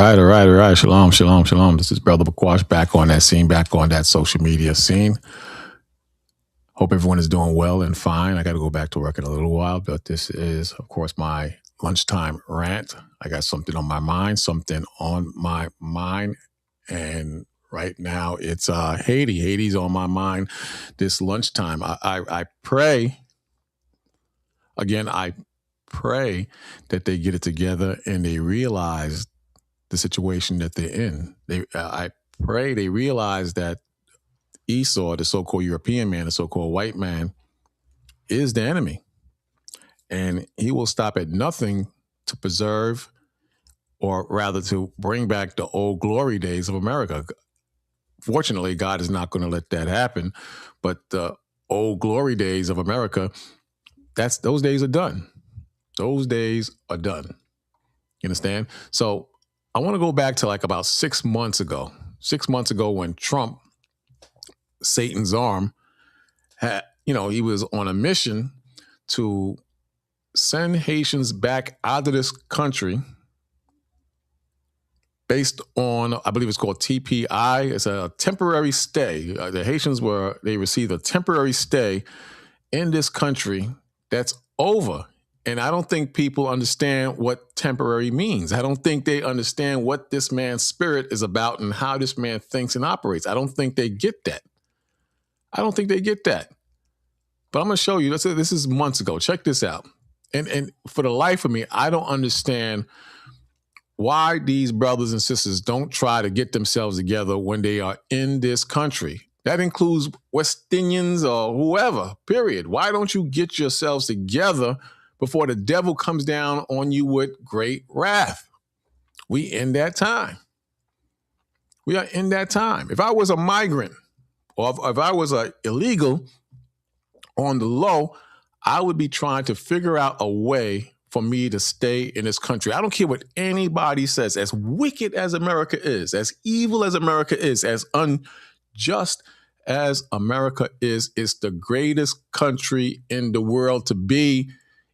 all right. Shalom, shalom, shalom. This is Brother Bakwash back on that scene, back on that social media scene. Hope everyone is doing well and fine. I got to go back to work in a little while, but this is, of course, my lunchtime rant. I got something on my mind, and right now it's Haiti. Haiti's on my mind this lunchtime. I pray, again, I pray that they get it together and they realize the situation that they're in. I pray they realize that Esau, the so-called European man, the so-called white man, is the enemy. And he will stop at nothing to preserve, or rather to bring back the old glory days of America. Fortunately, God is not going to let that happen. But the old glory days of America, those days are done. Those days are done. You understand? So I want to go back to like about 6 months ago. 6 months ago when Trump, Satan's arm, he was on a mission to send Haitians back out of this country based on, I believe it's called TPI. It's a temporary stay. The Haitians they received a temporary stay in this country that's over. And I don't think people understand what temporary means. I don't think they understand what this man's spirit is about and how this man thinks and operates. I don't think they get that. But I'm going to show you. This is months ago. Check this out. And for the life of me, I don't understand why these brothers and sisters don't try to get themselves together when they are in this country. That includes West Indians or whoever, period. Why don't you get yourselves together before the devil comes down on you with great wrath? We in that time. We are in that time. If I was a migrant or if I was a illegal on the low, I would be trying to figure out a way for me to stay in this country. I don't care what anybody says. As wicked as America is, as evil as America is, as unjust as America is, it's the greatest country in the world to be.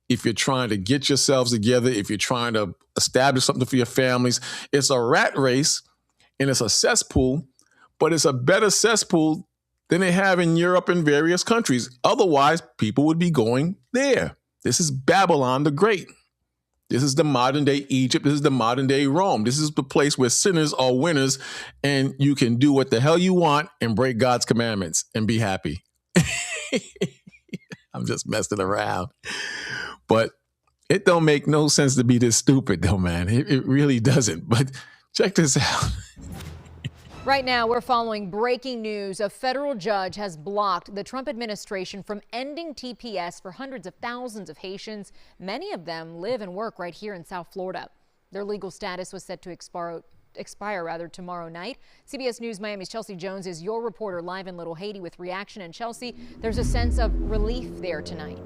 If you're trying to get yourselves together, if you're trying to establish something for your families, it's a rat race and it's a cesspool, but it's a better cesspool than they have in Europe and various countries. Otherwise, people would be going there. This is Babylon the Great. This is the modern day Egypt. This is the modern day Rome. This is the place where sinners are winners and you can do what the hell you want and break God's commandments and be happy. I'm just messing around. But it don't make no sense to be this stupid, though, man. It really doesn't. But check this out. Right now, we're following breaking news. A federal judge has blocked the Trump administration from ending TPS for hundreds of thousands of Haitians. Many of them live and work right here in South Florida. Their legal status was set to expire tomorrow night. CBS News Miami's Chelsea Jones is your reporter live in Little Haiti with reaction. And Chelsea, there's a sense of relief there tonight.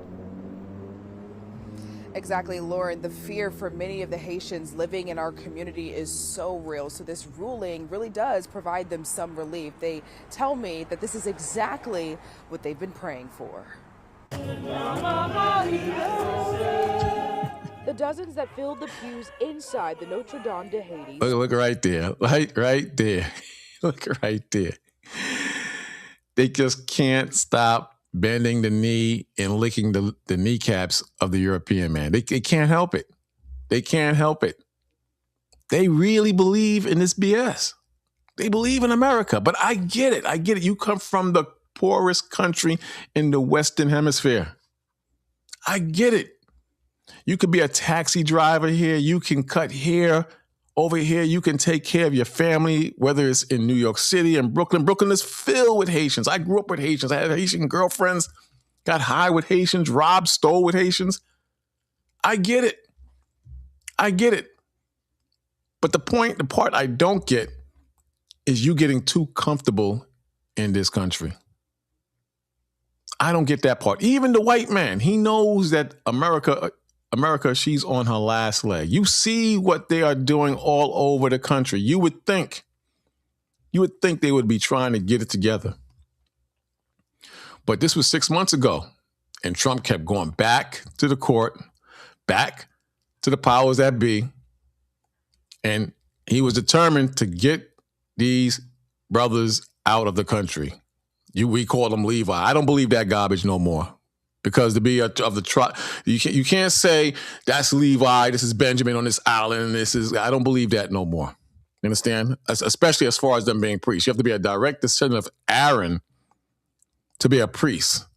Exactly, Lauren. The fear for many of the Haitians living in our community is so real. So this ruling really does provide them some relief. They tell me that this is exactly what they've been praying for. The dozens that filled the pews inside the Notre Dame de Haiti. Look right there. Right there. Look right there. They just can't stop bending the knee and licking the kneecaps of the European man. They can't help it. They can't help it. They really believe in this BS. They believe in America. But I get it. You come from the poorest country in the Western Hemisphere. I get it. You could be a taxi driver here. You can cut hair over here. You can take care of your family, whether it's in New York City and Brooklyn. Brooklyn is filled with Haitians. I grew up with Haitians. I had Haitian girlfriends, got high with Haitians, robbed, stole with Haitians. I get it. But the part I don't get is you getting too comfortable in this country. I don't get that part. Even the white man, he knows that America, she's on her last leg. You see what they are doing all over the country. You would think they would be trying to get it together. But this was 6 months ago, and Trump kept going back to the court, back to the powers that be, and He was determined to get these brothers out of the country. We call them Levi. I don't believe that garbage no more. Because to be of the tribe, you can't say that's Levi, this is Benjamin on this island, I don't believe that no more. You understand? Especially as far as them being priests. You have to be a direct descendant of Aaron to be a priest,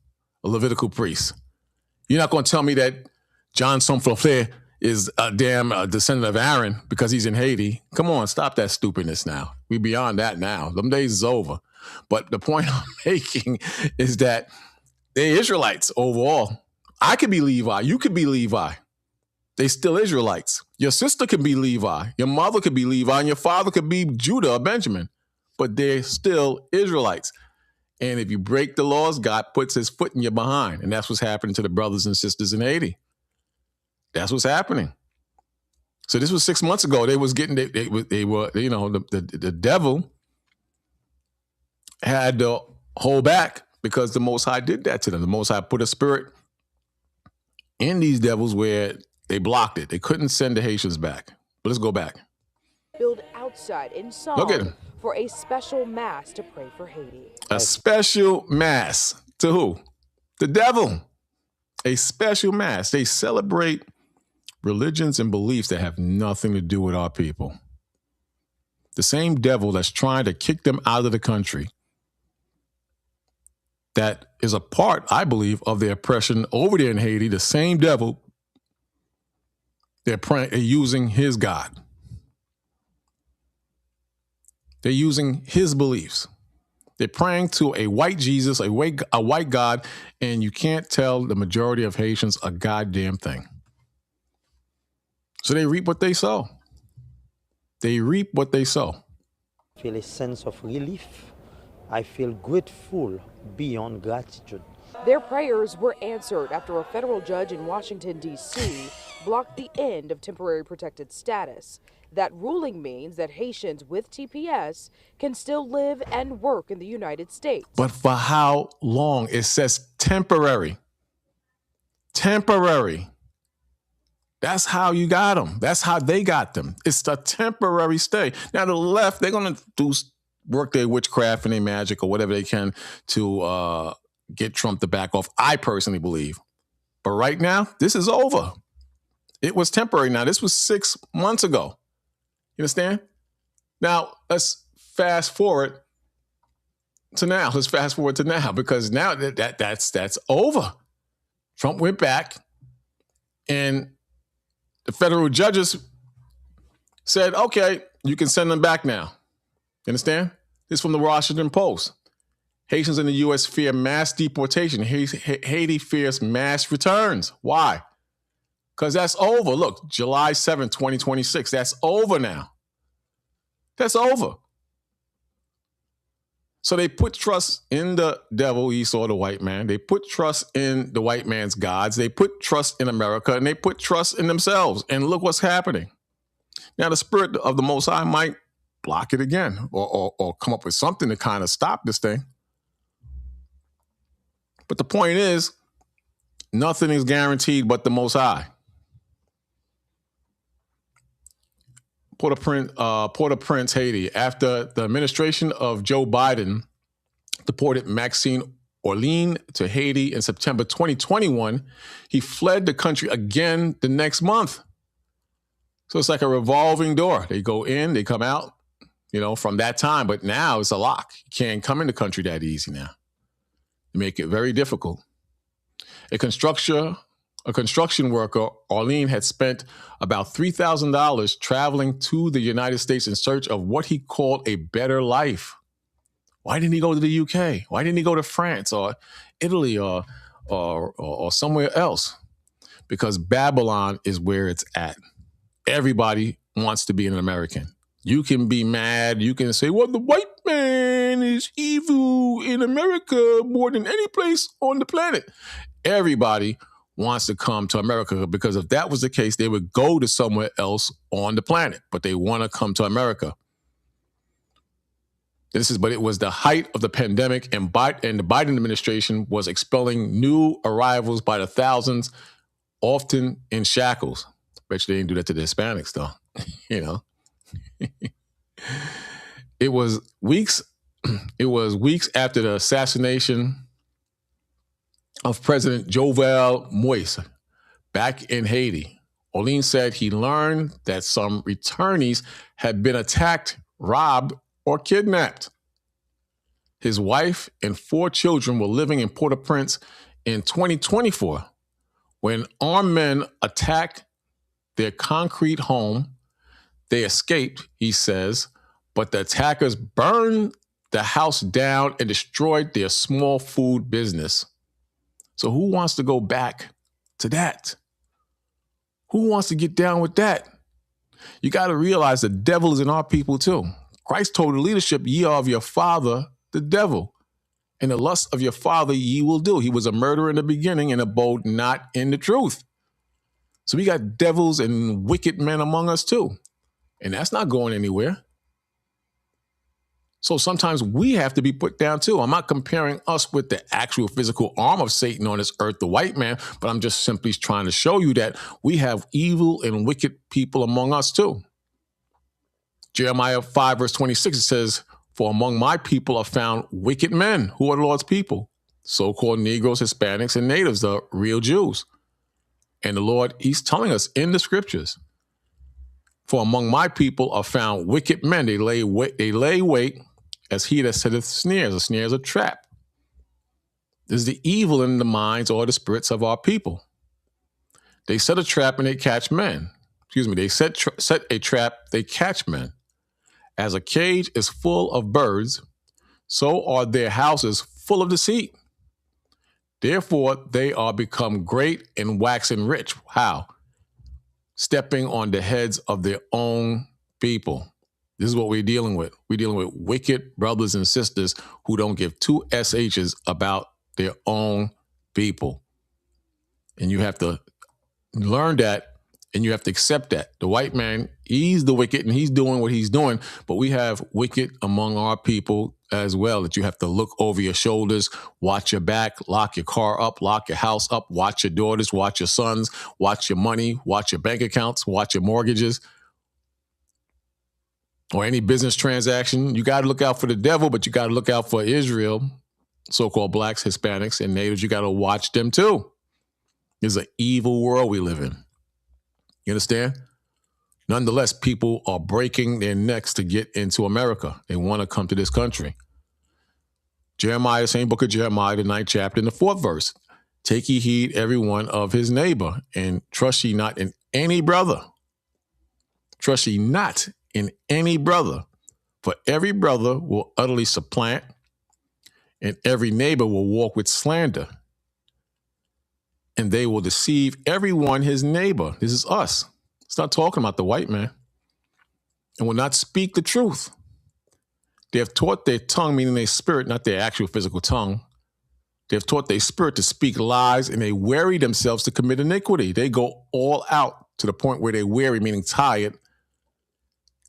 a Levitical priest. You're not going to tell me that John Somflofle is a damn descendant of Aaron because he's in Haiti. Come on, stop that stupidness now. We beyond that now. Them days is over. But the point I'm making is that they're Israelites overall. I could be Levi. You could be Levi. They still Israelites. Your sister could be Levi. Your mother could be Levi. And your father could be Judah or Benjamin. But they're still Israelites. And if you break the laws, God puts his foot in your behind. And that's what's happening to the brothers and sisters in Haiti. That's what's happening. So this was 6 months ago. They was getting, they were, you know, the devil had to hold back. Because the Most High did that to them. The Most High put a spirit in these devils where they blocked it. They couldn't send the Haitians back. But let's go back. Build outside in song. Look at him. For a special mass to pray for Haiti. A special mass. To who? The devil. A special mass. They celebrate religions and beliefs that have nothing to do with our people. The same devil that's trying to kick them out of the country. That is a part, I believe, of the oppression over there in Haiti. The same devil, they're using his God. They're using his beliefs. They're praying to a white Jesus, a white God, and you can't tell the majority of Haitians a goddamn thing. So they reap what they sow. They reap what they sow. I feel a sense of relief. I feel grateful beyond gratitude. Their prayers were answered after a federal judge in Washington, D.C. blocked the end of temporary protected status. That ruling means that Haitians with TPS can still live and work in the United States. But for how long? It says temporary. Temporary. That's how you got them. That's how they got them. It's a temporary stay. Now, the left, they're going to work their witchcraft and their magic or whatever they can to get Trump to back off, I personally believe. But right now, this is over. It was temporary. Now, this was 6 months ago. You understand? Now, let's fast forward to now. Let's fast forward to now because now that's over. Trump went back and the federal judges said, okay, you can send them back now. You understand? This is from the Washington Post. Haitians in the U.S. fear mass deportation. Haiti fears mass returns. Why? Because that's over. Look, July 7th, 2026. That's over now. That's over. So they put trust in the devil, Esau, the white man. They put trust in the white man's gods. They put trust in America, and they put trust in themselves. And look what's happening. Now, the spirit of the Most High might block it again or come up with something to kind of stop this thing. But the point is, nothing is guaranteed but the Most High. Port-au-Prince, Haiti. After the administration of Joe Biden deported Maxine Orelien to Haiti in September 2021, he fled the country again the next month. So it's like a revolving door. They go in, they come out, from that time. But now it's a lock. You can't come in the country that easy now. They make it very difficult. A construction worker, Orelien, had spent about $3,000 traveling to the United States in search of what he called a better life. Why didn't he go to the UK? Why didn't he go to France or Italy or somewhere else? Because Babylon is where it's at. Everybody wants to be an American. You can be mad. You can say, well, the white man is evil in America more than any place on the planet. Everybody wants to come to America because if that was the case, they would go to somewhere else on the planet, but they want to come to America. But it was the height of the pandemic, and the Biden administration was expelling new arrivals by the thousands, often in shackles. Bet you they didn't do that to the Hispanics, though. It was weeks after the assassination of President Jovenel Moïse back in Haiti. Orelien said he learned that some returnees had been attacked, robbed, or kidnapped. His wife and 4 children were living in Port-au-Prince in 2024 when armed men attacked their concrete home. They escaped, he says, but the attackers burned the house down and destroyed their small food business. So who wants to go back to that? Who wants to get down with that? You got to realize the devil is in our people too. Christ told the leadership, ye are of your father, the devil, and the lust of your father ye will do. He was a murderer in the beginning and abode not in the truth. So we got devils and wicked men among us too. And that's not going anywhere. So sometimes we have to be put down too. I'm not comparing us with the actual physical arm of Satan on this earth, the white man, but I'm just simply trying to show you that we have evil and wicked people among us too. Jeremiah 5 verse 26, it says, for among my people are found wicked men who are the Lord's people, so-called Negroes, Hispanics, and natives, the real Jews. And the Lord, he's telling us in the scriptures, for among my people are found wicked men. They lay wait as he that setteth snares. A snare is a trap. This is the evil in the minds or the spirits of our people. They set a trap and they catch men. They set a trap, they catch men. As a cage is full of birds, so are their houses full of deceit. Therefore, they are become great and waxen rich. How? Stepping on the heads of their own people. This is what we're dealing with. We're dealing with wicked brothers and sisters who don't give 2 SHs about their own people. And you have to learn that, and you have to accept that. The white man, he's the wicked, and he's doing what he's doing, but we have wicked among our people as well, that you have to look over your shoulders, watch your back, lock your car up, lock your house up, watch your daughters, watch your sons, watch your money, watch your bank accounts, watch your mortgages, or any business transaction. You got to look out for the devil, but you got to look out for Israel, so-called blacks, Hispanics, and natives. You got to watch them too. It's an evil world we live in. You understand? Nonetheless, people are breaking their necks to get into America. They want to come to this country. Jeremiah, the same book of Jeremiah, the 9th chapter, in the 4th verse. Take ye heed every one of his neighbor, and trust ye not in any brother. Trust ye not in any brother, for every brother will utterly supplant, and every neighbor will walk with slander. And they will deceive everyone his neighbor. This is us. It's not talking about the white man. And will not speak the truth. They have taught their tongue, meaning their spirit, not their actual physical tongue. They have taught their spirit to speak lies, and they weary themselves to commit iniquity. They go all out to the point where they weary, meaning tired,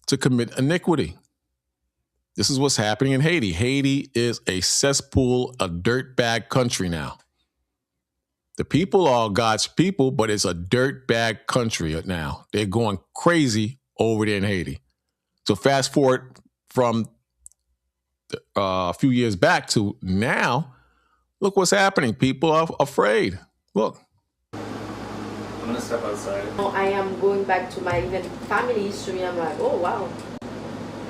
to commit iniquity. This is what's happening in Haiti. Haiti is a cesspool, a dirtbag country now. The people are God's people, but it's a dirtbag country now. They're going crazy over there in Haiti. So fast forward from a few years back to now, look what's happening. People are afraid. Look. I'm going to step outside. I am going back to my even family history. I'm like, oh, wow.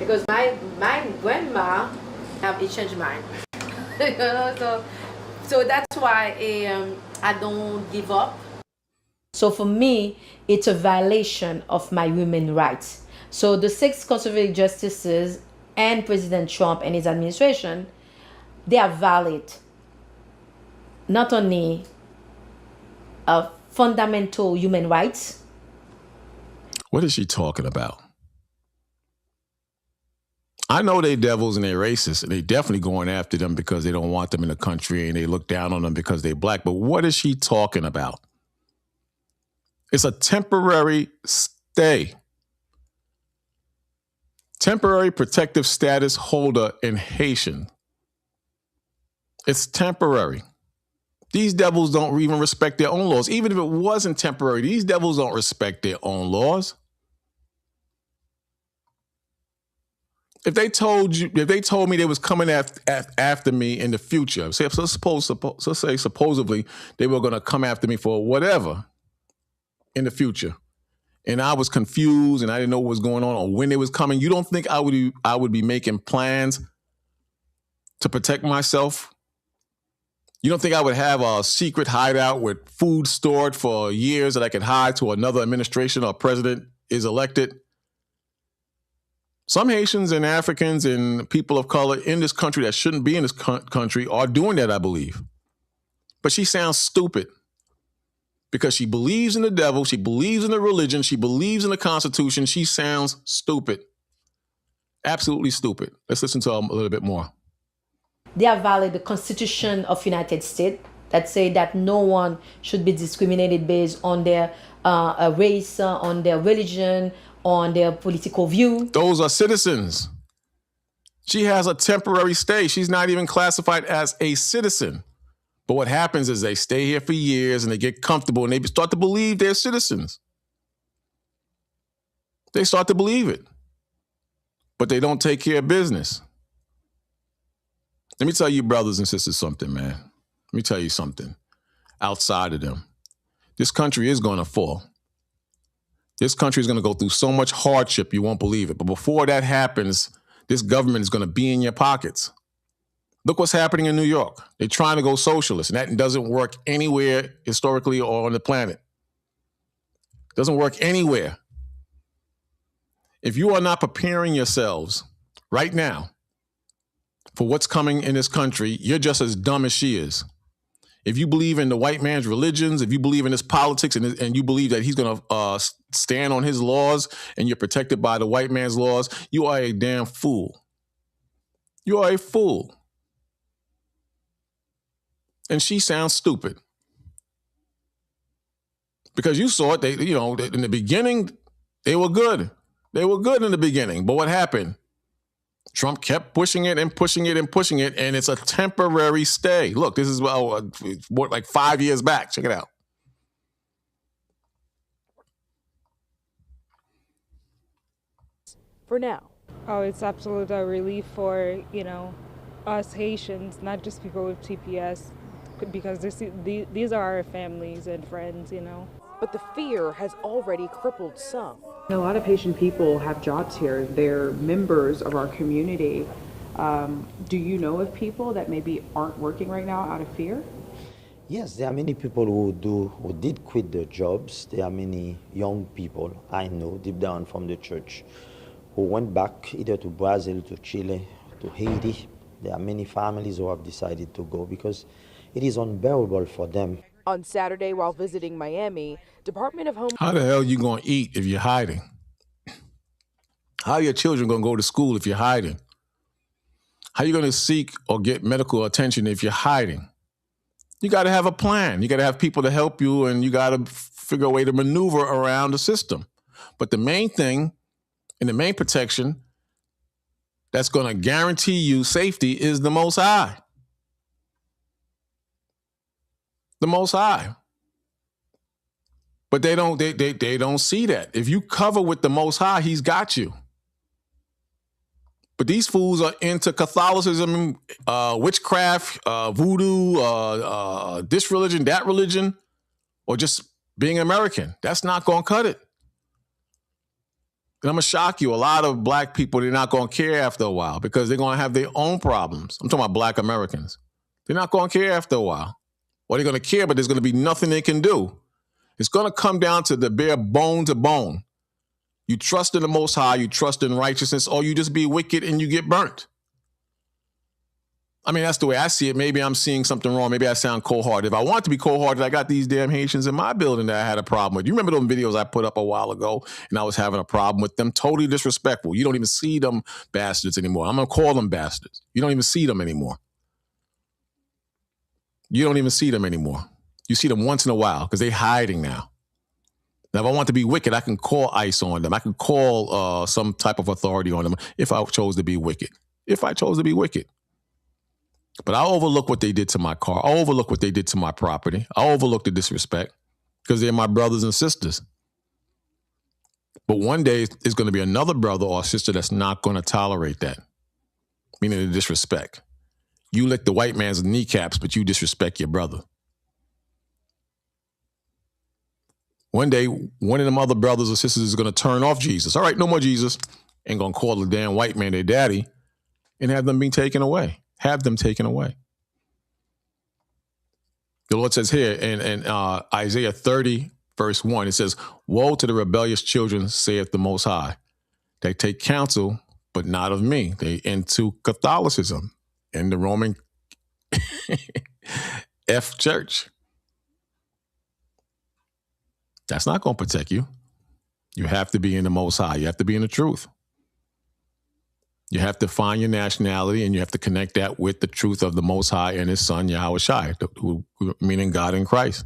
Because my grandma have a changed mind. You know, so that's why I don't give up. So for me, it's a violation of my human rights. So the 6 conservative justices and President Trump and his administration, they are valid. Not only fundamental human rights. What is she talking about? I know they devils and they racist, and they definitely going after them because they don't want them in the country, and they look down on them because they're black. But what is she talking about? It's a temporary stay. Temporary protective status holder in Haitian. It's temporary. These devils don't even respect their own laws. Even if it wasn't temporary, these devils don't respect their own laws. If they told me they was coming after me in the future, supposedly they were going to come after me for whatever in the future, and I was confused and I didn't know what was going on or when they was coming, you don't think I would be making plans to protect myself? You don't think I would have a secret hideout with food stored for years that I could hide till another administration or president is elected? Some Haitians and Africans and people of color in this country that shouldn't be in this country are doing that, I believe. But she sounds stupid because she believes in the devil, she believes in the religion, she believes in the Constitution. She sounds stupid. Absolutely stupid. Let's listen to her a little bit more. They have violated the Constitution of United States that say that no one should be discriminated based on their race, on their religion, on their political view. Those are citizens. She has a temporary stay. She's not even classified as a citizen. But what happens is they stay here for years and they get comfortable and they start to believe they're citizens. They start to believe it. But they don't take care of business. Let me tell you, brothers and sisters, something, man. Let me tell you something. Outside of them, this country is going to fall. This country is going to go through so much hardship, you won't believe it. But before that happens, this government is going to be in your pockets. Look what's happening in New York. They're trying to go socialist, and that doesn't work anywhere historically or on the planet. It doesn't work anywhere. If you are not preparing yourselves right now for what's coming in this country, you're just as dumb as she is. If you believe in the white man's religions, if you believe in his politics and you believe that he's going to stand on his laws and you're protected by the white man's laws, you are a damn fool. You are a fool. And she sounds stupid. Because you saw it, in the beginning, they were good. They were good in the beginning. But what happened? Trump kept pushing it and pushing it and pushing it, and it's a temporary stay. Look, this is like 5 years back. Check it out. For now. Oh, it's absolute a relief for, us Haitians, not just people with TPS, because these are our families and friends, But the fear has already crippled some. A lot of Haitian people have jobs here. They're members of our community. Do you know of people that maybe aren't working right now out of fear? Yes, there are many people who did quit their jobs. There are many young people I know deep down from the church who went back either to Brazil, to Chile, to Haiti. There are many families who have decided to go because it is unbearable for them. On Saturday, while visiting Miami, Department of Home... How the hell are you going to eat if you're hiding? How are your children going to go to school if you're hiding? How are you going to seek or get medical attention if you're hiding? You got to have a plan. You got to have people to help you, and you got to figure a way to maneuver around the system. But the main thing and the main protection that's going to guarantee you safety is the Most High. The Most High. But they don't see that. If you cover with the Most High, he's got you. But these fools are into Catholicism, witchcraft, voodoo, this religion, that religion, or just being American. That's not going to cut it. And I'm going to shock you. A lot of black people, they're not going to care after a while because they're going to have their own problems. I'm talking about black Americans. They're not going to care after a while. Or they're going to care, but there's going to be nothing they can do. It's going to come down to the bare bone to bone. You trust in the Most High, you trust in righteousness, or you just be wicked and you get burnt. I mean, that's the way I see it. Maybe I'm seeing something wrong. Maybe I sound cold-hearted. If I want to be cold-hearted, I got these damn Haitians in my building that I had a problem with. You remember those videos I put up a while ago and I was having a problem with them? Totally disrespectful. You don't even see them bastards anymore. I'm going to call them bastards. You don't even see them anymore. You don't even see them anymore. You see them once in a while because they're hiding now. Now, if I want to be wicked, I can call ICE on them. I can call some type of authority on them if I chose to be wicked. If I chose to be wicked. But I overlook what they did to my car. I overlook what they did to my property. I overlook the disrespect because they're my brothers and sisters. But one day it's going to be another brother or sister that's not going to tolerate that, meaning the disrespect. You lick the white man's kneecaps, but you disrespect your brother. One day, one of them other brothers or sisters is going to turn off Jesus. All right, no more Jesus. And going to call the damn white man their daddy and have them be taken away. Have them taken away. The Lord says here in Isaiah 30, verse 1, it says, woe to the rebellious children, saith the Most High. They take counsel, but not of me. They into Catholicism in the Roman F church. That's not going to protect you. You have to be in the Most High. You have to be in the truth. You have to find your nationality, and you have to connect that with the truth of the Most High and His Son, Yahweh Shai, meaning God in Christ.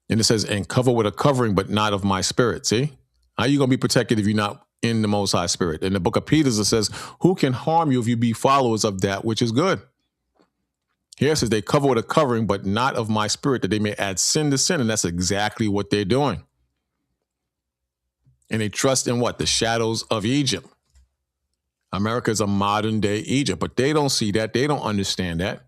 And it says, and cover with a covering, but not of my spirit. See? How are you going to be protected if you're not in the Most High Spirit? In the book of Peter, it says, who can harm you if you be followers of that which is good? Here it says they cover with a covering, but not of my spirit, that they may add sin to sin. And that's exactly what they're doing. And they trust in what? The shadows of Egypt. America is a modern day Egypt, but they don't see that. They don't understand that.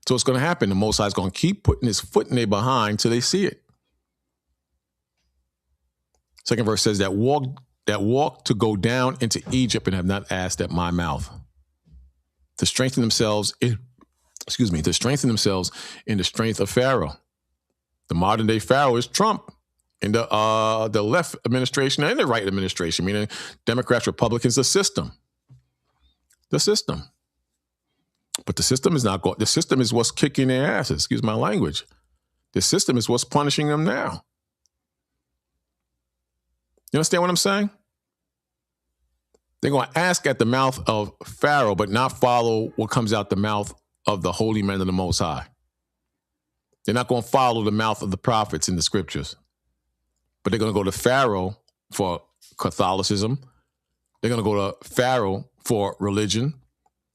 So what's going to happen? The Most High is going to keep putting his foot in their behind till they see it. Second verse says that walk to go down into Egypt and have not asked at my mouth. To strengthen themselves in the strength of Pharaoh. The modern day Pharaoh is Trump in the left administration and the right administration, meaning Democrats, Republicans, the system. The system. But the system is not the system is what's kicking their asses, excuse my language. The system is what's punishing them now. You understand what I'm saying? They're going to ask at the mouth of Pharaoh, but not follow what comes out the mouth of the holy men of the Most High. They're not going to follow the mouth of the prophets in the scriptures. But they're going to go to Pharaoh for Catholicism. They're going to go to Pharaoh for religion.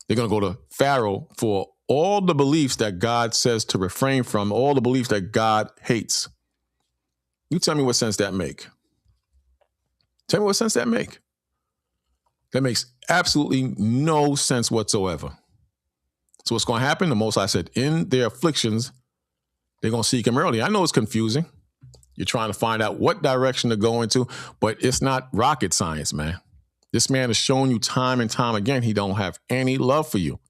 They're going to go to Pharaoh for all the beliefs that God says to refrain from, all the beliefs that God hates. You tell me what sense that make. Tell me what sense that make. That makes absolutely no sense whatsoever. So what's going to happen? The Most High said, in their afflictions, they're going to seek him early. I know it's confusing. You're trying to find out what direction to go into, but it's not rocket science, man. This man has shown you time and time again he don't have any love for you.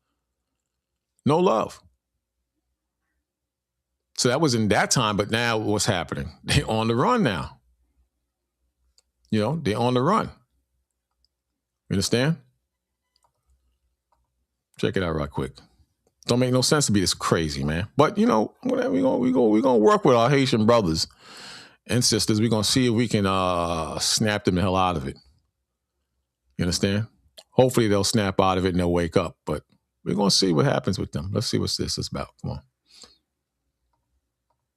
No love. So that was in that time, but now what's happening? They're on the run now. You know, they're on the run. You understand? Check it out right quick. Don't make no sense to be this crazy, man. But you know, whatever, we're gonna work with our Haitian brothers and sisters. We're gonna see if we can snap them the hell out of it. You understand? Hopefully they'll snap out of it and they'll wake up. But we're gonna see what happens with them. Let's see what this is about. Come on.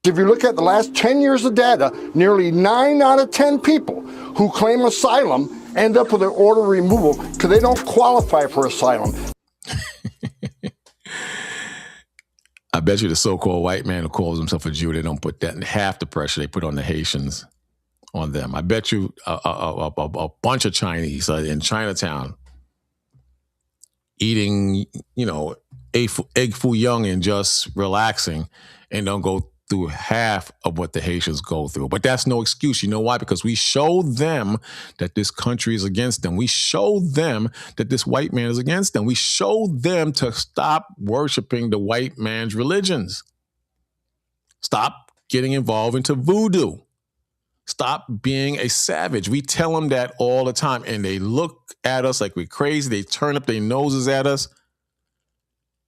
If you look at the last 10 years of data, nearly 9 out of 10 people who claim asylum end up with an order of removal because they don't qualify for asylum. I bet you the so-called white man who calls himself a Jew, they don't put that in half the pressure they put on the Haitians on them. I bet you a bunch of Chinese in Chinatown eating, you know, egg foo young and just relaxing and don't go through half of what the Haitians go through. But that's no excuse. You know why? Because we show them that this country is against them. We show them that this white man is against them. We show them to stop worshiping the white man's religions. Stop getting involved into voodoo. Stop being a savage. We tell them that all the time, and they look at us like we're crazy. They turn up their noses at us.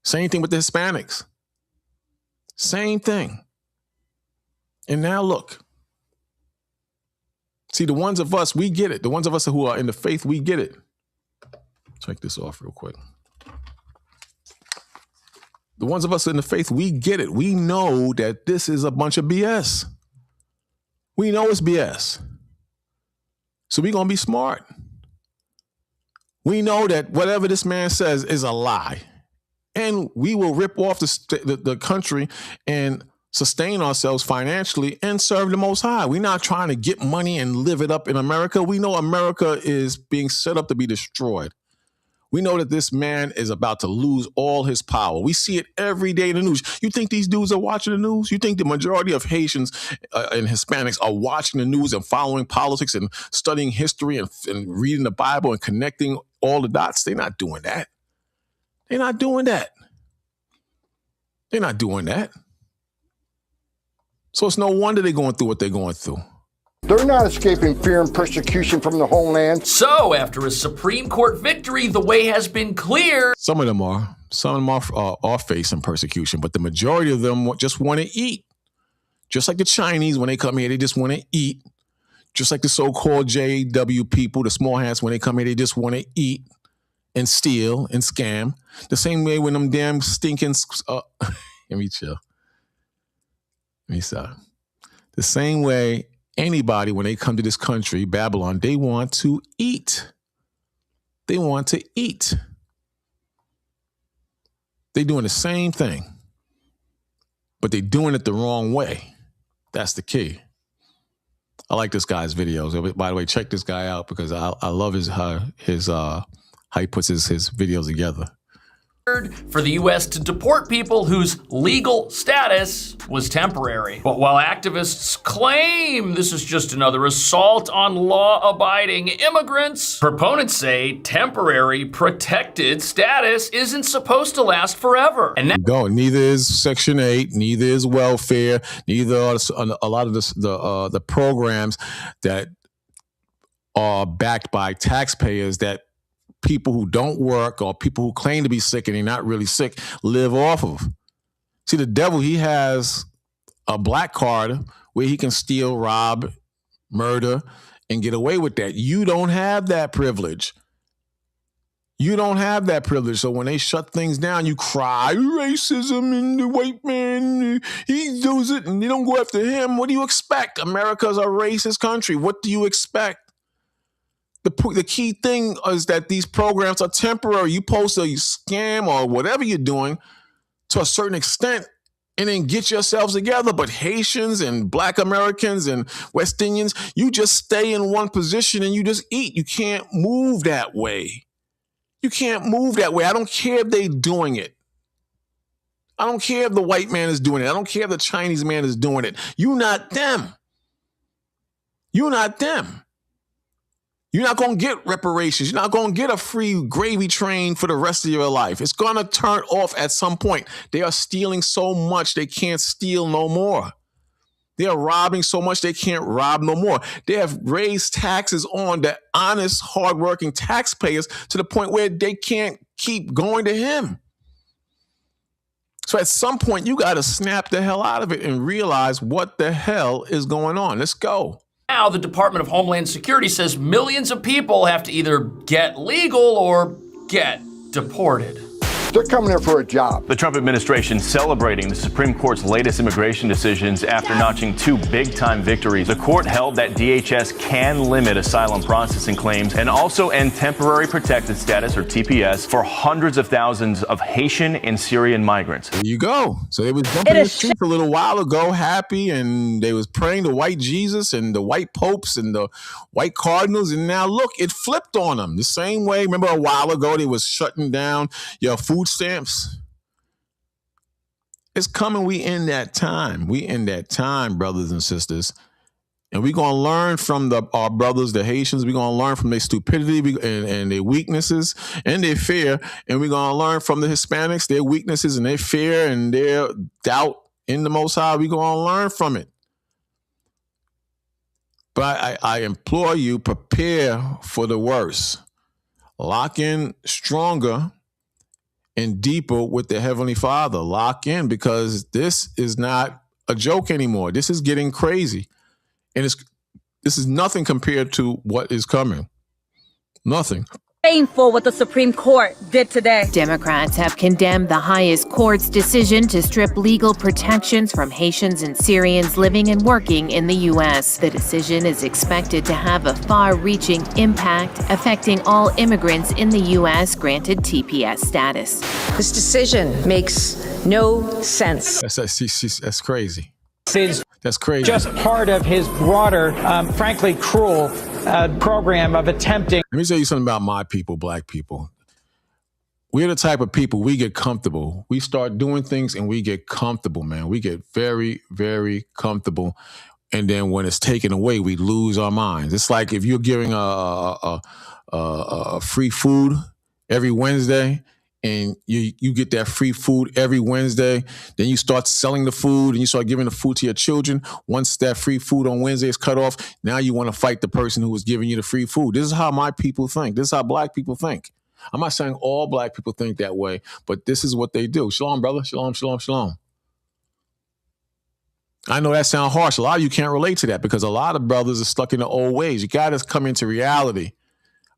Same thing with the Hispanics. Same thing. And now look. See, the ones of us, we get it. The ones of us who are in the faith, we get it. Check this off real quick. The ones of us in the faith, we get it. We know that this is a bunch of BS. We know it's BS. So we're going to be smart. We know that whatever this man says is a lie. And we will rip off the country and sustain ourselves financially and serve the Most High. We're not trying to get money and live it up in America. We know America is being set up to be destroyed. We know that this man is about to lose all his power. We see it every day in the news. You think these dudes are watching the news? You think the majority of Haitians and Hispanics are watching the news and following politics and studying history and reading the Bible and connecting all the dots? They're not doing that. They're not doing that. They're not doing that. So it's no wonder they're going through what they're going through. They're not escaping fear and persecution from the homeland. So, after a Supreme Court victory, the way has been clear. Some of them are. Some of them are facing persecution, but the majority of them just want to eat. Just like the Chinese, when they come here, they just want to eat. Just like the so-called JW people, the small hats, when they come here, they just want to eat and steal and scam. The same way when them damn stinking... let me chill. Let me stop. The same way anybody, when they come to this country, Babylon, they want to eat. They want to eat. They're doing the same thing, but they're doing it the wrong way. That's the key. I like this guy's videos. By the way, check this guy out because I love how he puts his videos together. For the U.S. to deport people whose legal status was temporary. But while activists claim this is just another assault on law-abiding immigrants, proponents say temporary protected status isn't supposed to last forever. And neither is Section 8, neither is welfare, neither are a lot of the programs that are backed by taxpayers that people who don't work or people who claim to be sick and they're not really sick live off of. See, the devil, he has a black card where he can steal, rob, murder, and get away with that. You don't have that privilege. You don't have that privilege. So when they shut things down, you cry, racism and the white man, he does it, and they don't go after him. What do you expect? America's a racist country. What do you expect? The key thing is that these programs are temporary. You post a scam or whatever you're doing to a certain extent and then get yourselves together. But Haitians and Black Americans and West Indians, you just stay in one position and you just eat. You can't move that way. You can't move that way. I don't care if they're doing it. I don't care if the white man is doing it. I don't care if the Chinese man is doing it. You're not them. You're not them. You're not going to get reparations. You're not going to get a free gravy train for the rest of your life. It's going to turn off at some point. They are stealing so much they can't steal no more. They are robbing so much they can't rob no more. They have raised taxes on the honest, hardworking taxpayers to the point where they can't keep going to him. So at some point, you got to snap the hell out of it and realize what the hell is going on. Let's go. Now, the Department of Homeland Security says millions of people have to either get legal or get deported. They're coming here for a job. The Trump administration celebrating the Supreme Court's latest immigration decisions after notching two big-time victories. The court held that DHS can limit asylum processing claims and also end temporary protected status, or TPS, for hundreds of thousands of Haitian and Syrian migrants. There you go. So they was jumping in the streets a little while ago, happy, and they was praying to white Jesus and the white popes and the white cardinals, and now look, it flipped on them. The same way, remember a while ago, they was shutting down your food stamps. It's coming. We in that time. We in that time, brothers and sisters. And we're going to learn from our brothers, the Haitians. We're going to learn from their stupidity and their weaknesses and their fear. And we're going to learn from the Hispanics, their weaknesses and their fear and their doubt in the Most High. We're going to learn from it. But I implore you, prepare for the worst. Lock in stronger and deeper with the Heavenly Father. Lock in, because this is not a joke anymore. This is getting crazy. And this is nothing compared to what is coming. Nothing. Painful what the Supreme Court did today. Democrats have condemned the highest court's decision to strip legal protections from Haitians and Syrians living and working in the U.S. The decision is expected to have a far-reaching impact, affecting all immigrants in the U.S. granted TPS status. This decision makes no sense. That's crazy. That's crazy. Just part of his broader, frankly, cruel program of attempting. Let me tell you something about my people, black people. We're the type of people, we get comfortable. We start doing things and we get comfortable, man. We get very, very comfortable. And then when it's taken away, we lose our minds. It's like if you're giving a free food every Wednesday, and you get that free food every Wednesday, then you start selling the food and you start giving the food to your children. Once that free food on Wednesday is cut off, now you want to fight the person who was giving you the free food. This is how my people think. This is how black people think. I'm not saying all black people think that way, but this is what they do. Shalom, brother. Shalom, shalom, shalom. I know that sounds harsh. A lot of you can't relate to that because a lot of brothers are stuck in the old ways. You got to come into reality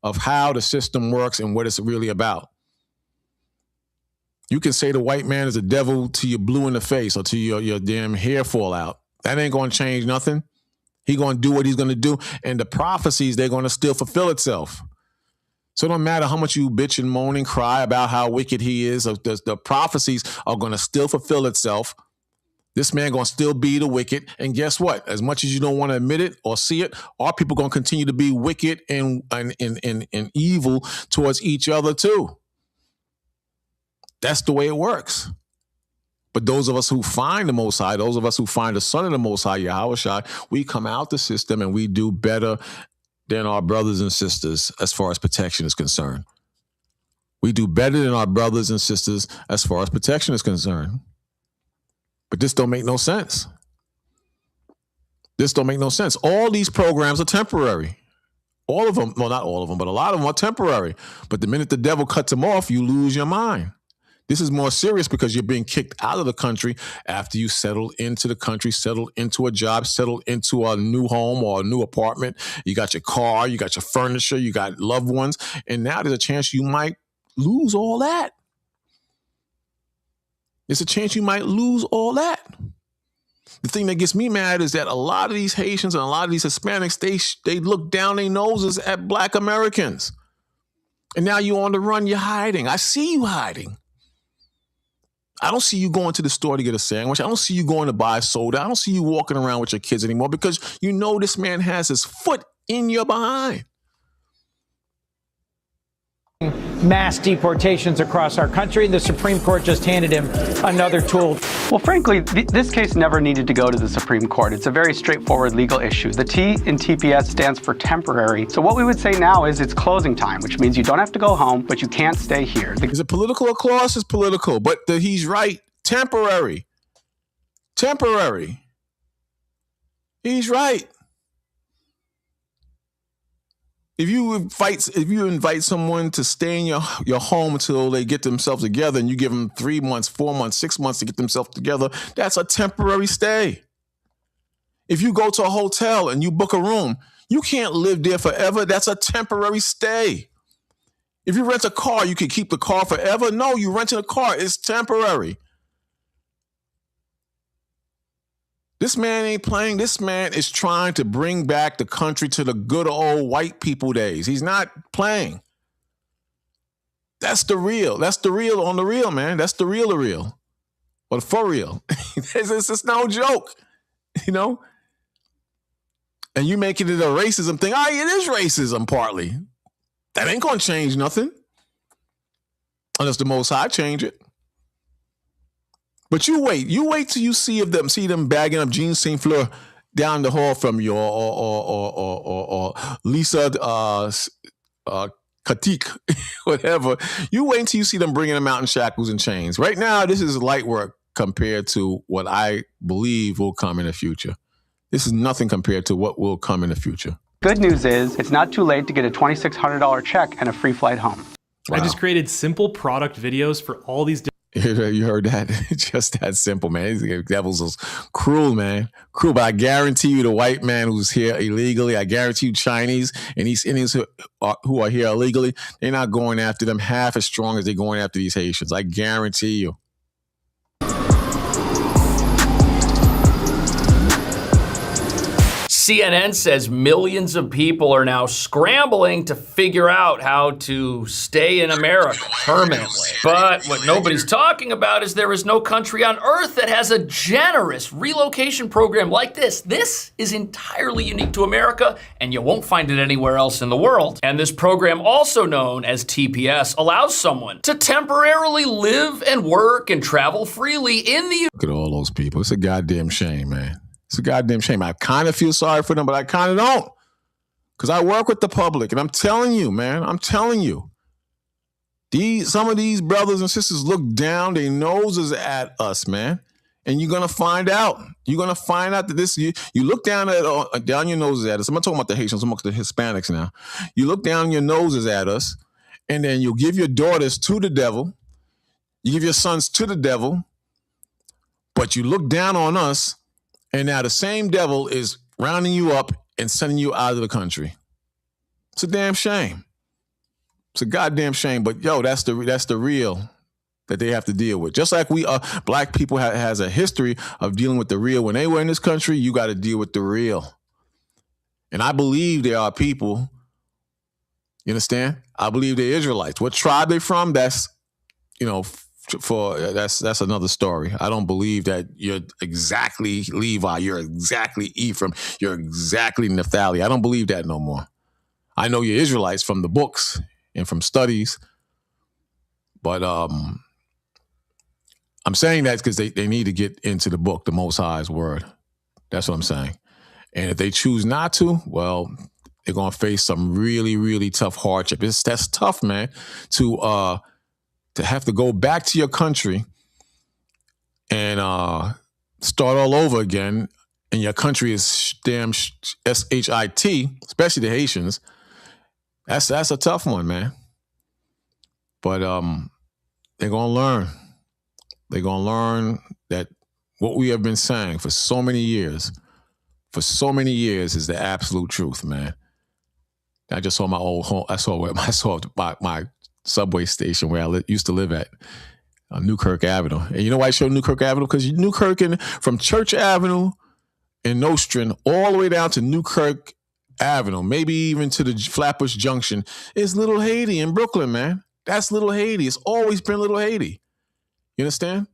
of how the system works and what it's really about. You can say the white man is a devil till you're blue in the face or till your damn hair fall out. That ain't going to change nothing. He's going to do what he's going to do. And the prophecies, they're going to still fulfill itself. So it don't matter how much you bitch and moan and cry about how wicked he is. The prophecies are going to still fulfill itself. This man going to still be the wicked. And guess what? As much as you don't want to admit it or see it, our people going to continue to be wicked and evil towards each other too. That's the way it works. But those of us who find the Most High, those of us who find the Son of the Most High, Yahushua, we come out the system and we do better than our brothers and sisters as far as protection is concerned. We do better than our brothers and sisters as far as protection is concerned. But this don't make no sense. This don't make no sense. All these programs are temporary. All of them, well, not all of them, but a lot of them are temporary. But the minute the devil cuts them off, you lose your mind. This is more serious because you're being kicked out of the country after you settled into the country, settled into a job, settled into a new home or a new apartment. You got your car, you got your furniture, you got loved ones. And now there's a chance you might lose all that. There's a chance you might lose all that. The thing that gets me mad is that a lot of these Haitians and a lot of these Hispanics, they look down their noses at black Americans. And now you're on the run, you're hiding. I see you hiding. I don't see you going to the store to get a sandwich. I don't see you going to buy soda. I don't see you walking around with your kids anymore because you know this man has his foot in your behind. Mass deportations across our country, and the Supreme Court just handed him another tool. Well, frankly, this case never needed to go to the Supreme Court. It's a very straightforward legal issue. The T in TPS stands for temporary. So what we would say now is it's closing time, which means you don't have to go home, but you can't stay here. Is it political? Of course it's political, but he's right. Temporary. Temporary. He's right. If you invite someone to stay in your home until they get themselves together and you give them 3 months, 4 months, 6 months to get themselves together, that's a temporary stay. If you go to a hotel and you book a room, you can't live there forever. That's a temporary stay. If you rent a car, you can keep the car forever. No, you rented a car. It's temporary. This man ain't playing. This man is trying to bring back the country to the good old white people days. He's not playing. That's the real. That's the real on the real, man. That's the real. Or the for real. It's no joke, you know? And you making it a racism thing. Oh, it is racism partly. That ain't going to change nothing. Unless the Most High change it. But you wait till you see them bagging up Jean St. Fleur down the hall from you, or Lisa Katik, whatever. You wait until you see them bringing them out in shackles and chains. Right now, this is light work compared to what I believe will come in the future. This is nothing compared to what will come in the future. Good news is it's not too late to get a $2,600 check and a free flight home. Wow. I just created simple product videos for all these You heard that? Just that simple, man. These devils is cruel, man. Cruel. But I guarantee you the white man who's here illegally, I guarantee you Chinese and East Indians who are here illegally, they're not going after them half as strong as they're going after these Haitians. I guarantee you. CNN says millions of people are now scrambling to figure out how to stay in America permanently. But what nobody's talking about is there is no country on earth that has a generous relocation program like this. This is entirely unique to America, and you won't find it anywhere else in the world. And this program, also known as TPS, allows someone to temporarily live and work and travel freely in the U.S. Look at all those people. It's a goddamn shame, man. It's a goddamn shame. I kind of feel sorry for them, but I kind of don't. Because I work with the public, and I'm telling you, man, I'm telling you. Some of these brothers and sisters look down their noses at us, man. And you're going to find out. You're going to find out that this, you look down your noses at us. I'm not talking about the Haitians, I'm talking about the Hispanics now. You look down your noses at us, and then you give your daughters to the devil. You give your sons to the devil. But you look down on us, and now the same devil is rounding you up and sending you out of the country. It's a damn shame. It's a goddamn shame. But yo, that's the real that they have to deal with. Just like black people has a history of dealing with the real. When they were in this country, you got to deal with the real. And I believe there are people. You understand? I believe they're Israelites. What tribe they from? That's that's another story. I don't believe that you're exactly Levi, you're exactly Ephraim, you're exactly Naphtali. I don't believe that no more. I know you're Israelites from the books and from studies, but I'm saying that because they need to get into the book, the Most High's word. That's what I'm saying. And if they choose not to, well, they're gonna face some really, really tough hardship. That's tough, man, to have to go back to your country and start all over again, and your country is damn shit, especially the Haitians. That's a tough one, man. But they're gonna learn. They're gonna learn that what we have been saying for so many years is the absolute truth, man. I just saw my old home. I saw my subway station where I used to live at, on Newkirk Avenue. And you know why I showed Newkirk Avenue? Because Newkirk, from Church Avenue in Nostrand all the way down to Newkirk Avenue, maybe even to the Flatbush Junction, is Little Haiti in Brooklyn, man. That's Little Haiti. It's always been Little Haiti. You understand?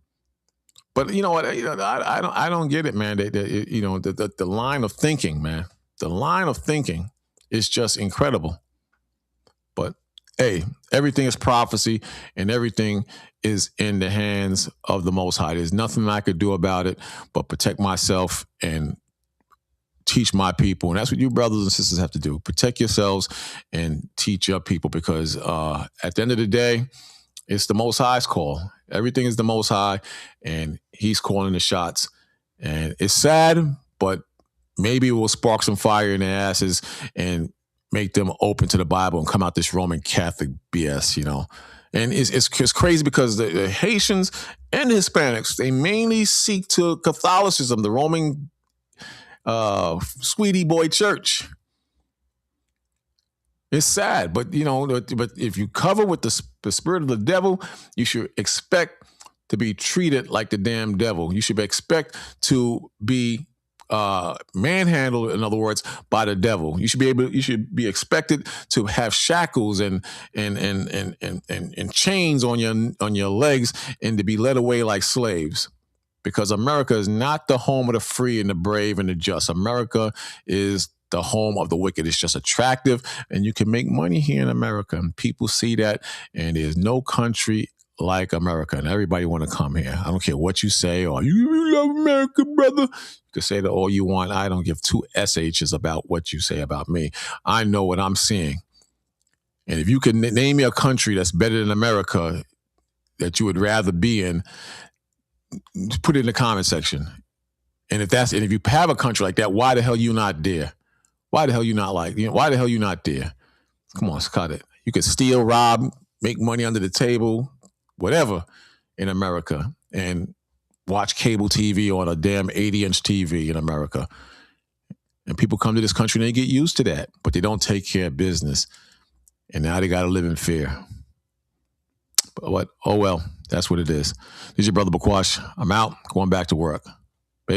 But you know what? I don't get it, man. The line of thinking, man. The line of thinking is just incredible. But hey, everything is prophecy and everything is in the hands of the Most High. There's nothing I could do about it but protect myself and teach my people. And that's what you brothers and sisters have to do. Protect yourselves and teach your people, because at the end of the day, it's the Most High's call. Everything is the Most High, and he's calling the shots. And it's sad, but maybe it will spark some fire in their asses and make them open to the Bible and come out this Roman Catholic BS, you know. And it's crazy because the Haitians and the Hispanics, they mainly seek to Catholicism, the Roman sweetie boy church. It's sad, but but if you cover with the spirit of the devil, you should expect to be treated like the damn devil. You should expect to be manhandled, in other words, by the devil. You should be expected to have shackles and chains on your legs and to be led away like slaves. Because America is not the home of the free and the brave and the just. America is the home of the wicked. It's just attractive, and you can make money here in America. And people see that, and there's no country like America, and everybody want to come here. I don't care what you say, or you love America, brother. You can say that all you want. I don't give two SHs about what you say about me. I know what I'm seeing. And if you can name me a country that's better than America that you would rather be in, put it in the comment section. And if you have a country like that, why the hell you not there? Why the hell you not why the hell you not there? Come on, cut it. You could steal, rob, make money under the table, whatever. in America and watch cable TV on a damn 80-inch TV in America. And people come to this country and they get used to that, but they don't take care of business. And now they got to live in fear. But what? Oh, well, that's what it is. This is your brother Bakwash. I'm out, going back to work.